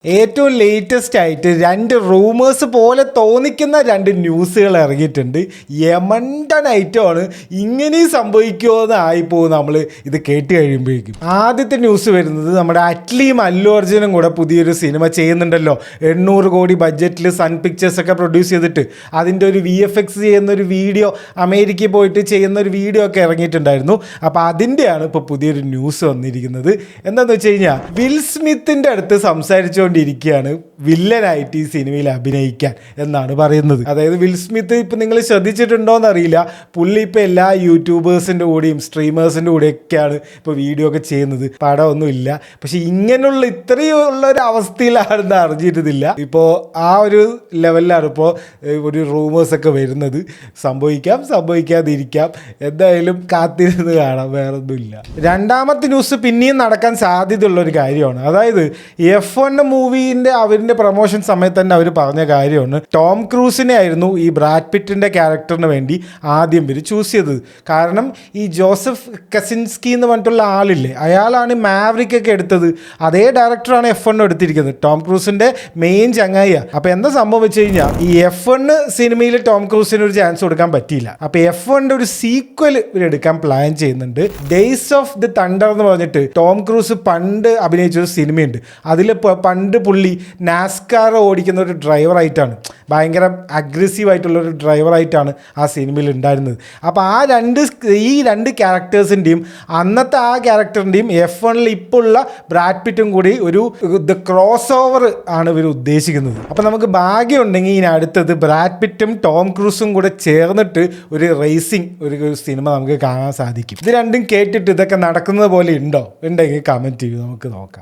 ഏറ്റവും ലേറ്റസ്റ്റ് ആയിട്ട് രണ്ട് റൂമേഴ്സ് പോലെ തോന്നിക്കുന്ന രണ്ട് ന്യൂസുകൾ ഇറങ്ങിയിട്ടുണ്ട്. യമണ്ടൻ ഐറ്റമാണ്. ഇങ്ങനെയും സംഭവിക്കുമോ എന്ന് ആയിപ്പോകും നമ്മൾ ഇത് കേട്ട് കഴിയുമ്പോഴേക്കും. ആദ്യത്തെ ന്യൂസ് വരുന്നത് നമ്മുടെ അറ്റ്ലിയും അല്ലു അർജുനും കൂടെ പുതിയൊരു സിനിമ ചെയ്യുന്നുണ്ടല്ലോ. 800 കോടി ബഡ്ജറ്റിൽ സൺ പിക്ചേഴ്സ് ഒക്കെ പ്രൊഡ്യൂസ് ചെയ്തിട്ട് അതിൻ്റെ ഒരു VFX ചെയ്യുന്നൊരു വീഡിയോ, അമേരിക്കയിൽ പോയിട്ട് ചെയ്യുന്നൊരു വീഡിയോ ഒക്കെ ഇറങ്ങിയിട്ടുണ്ടായിരുന്നു. അപ്പോൾ അതിൻ്റെയാണ് ഇപ്പോൾ പുതിയൊരു ന്യൂസ് വന്നിരിക്കുന്നത്. എന്താണെന്ന് വെച്ച് കഴിഞ്ഞാൽ വിൽ സ്മിത്തിൻ്റെ അടുത്ത് സംസാരിച്ചുകൊണ്ടിരിക്കുകയാണ് വില്ലനായിട്ട് ഈ സിനിമയിൽ അഭിനയിക്കാൻ എന്നാണ് പറയുന്നത്. അതായത് വിൽ സ്മിത്ത് ഇപ്പം നിങ്ങൾ ശ്രദ്ധിച്ചിട്ടുണ്ടോ എന്നറിയില്ല, പുള്ളി ഇപ്പോൾ എല്ലാ യൂട്യൂബേഴ്സിൻ്റെ കൂടെയും സ്ട്രീമേഴ്സിൻ്റെ കൂടെയൊക്കെയാണ് ഇപ്പോൾ വീഡിയോ ഒക്കെ ചെയ്യുന്നത്. പടമൊന്നുമില്ല. പക്ഷെ ഇങ്ങനെയുള്ള ഇത്രയുള്ള ഒരു അവസ്ഥയിലാണെന്ന് അറിഞ്ഞിരുന്നില്ല. ഇപ്പോൾ ആ ഒരു ലെവലിലാണ് ഇപ്പോൾ ഒരു റൂമേഴ്സൊക്കെ വരുന്നത്. സംഭവിക്കാതിരിക്കാം. എന്തായാലും കാത്തിരുന്ന് കാണാം, വേറൊന്നുമില്ല. രണ്ടാമത്തെ ന്യൂസ് പിന്നെയും നടക്കാൻ സാധ്യതയുള്ളൊരു കാര്യമാണ്. അതായത് F1 മൂവീൻ്റെ അവരുടെ പ്രൊമോഷൻ സമയത്ത് തന്നെ അവർ പറഞ്ഞ കാര്യമാണ്, ടോം ക്രൂസിനെ ആയിരുന്നു ഈ ബ്രാഡ് പിറ്റിൻ്റെ ക്യാരക്ടറിന് വേണ്ടി ആദ്യം ഇവർ ചൂസ് ചെയ്തത്. കാരണം ഈ ജോസഫ് കസിൻസ്കി എന്ന് പറഞ്ഞിട്ടുള്ള ആളില്ലേ, അയാളാണ് മാവറിക് ഒക്കെ എടുത്തത്. അതേ ഡയറക്ടറാണ് F1 എടുത്തിരിക്കുന്നത്. ടോം ക്രൂസിൻ്റെ മെയിൻ ചങ്ങായിയാണ്. അപ്പോൾ എന്താ സംഭവം വെച്ച് കഴിഞ്ഞാൽ ഈ F1 സിനിമയിൽ ടോം ക്രൂസിന് ഒരു ചാൻസ് കൊടുക്കാൻ പറ്റിയില്ല. അപ്പോൾ F1 ഒരു സീക്വൽ ഇവരെടുക്കാൻ പ്ലാൻ ചെയ്യുന്നുണ്ട്. ഡേയ്സ് ഓഫ് ദി തണ്ടർ എന്ന് പറഞ്ഞിട്ട് ടോം ക്രൂസ് പണ്ട് അഭിനയിച്ചൊരു സിനിമയുണ്ട്. അതിൽ പണ്ട് പുള്ളി നാസ്കാർ ഓടിക്കുന്ന ഒരു ഡ്രൈവറായിട്ടാണ്, ഭയങ്കര അഗ്രസീവായിട്ടുള്ളൊരു ഡ്രൈവറായിട്ടാണ് ആ സിനിമയിൽ ഉണ്ടായിരുന്നത്. അപ്പോൾ ഈ രണ്ട് ക്യാരക്ടേഴ്സിൻ്റെയും അന്നത്തെ ആ ക്യാരക്ടറിൻ്റെയും F1 ഇപ്പോൾ ഉള്ള ബ്രാഡ് പിറ്റും കൂടി ഒരു ക്രോസ് ഓവർ ആണ് ഇവർ ഉദ്ദേശിക്കുന്നത്. അപ്പോൾ നമുക്ക് ഭാഗ്യമുണ്ടെങ്കിൽ ഇനി അടുത്തത് ബ്രാഡ് പിറ്റും ടോം ക്രൂസും കൂടെ ചേർന്നിട്ട് ഒരു റേസിംഗ് ഒരു സിനിമ നമുക്ക് കാണാൻ സാധിക്കും. ഇത് രണ്ടും കേട്ടിട്ട് ഇതൊക്കെ നടക്കുന്നത് പോലെ ഉണ്ടെങ്കിൽ കമൻറ്റ് ചെയ്യും, നമുക്ക് നോക്കാം.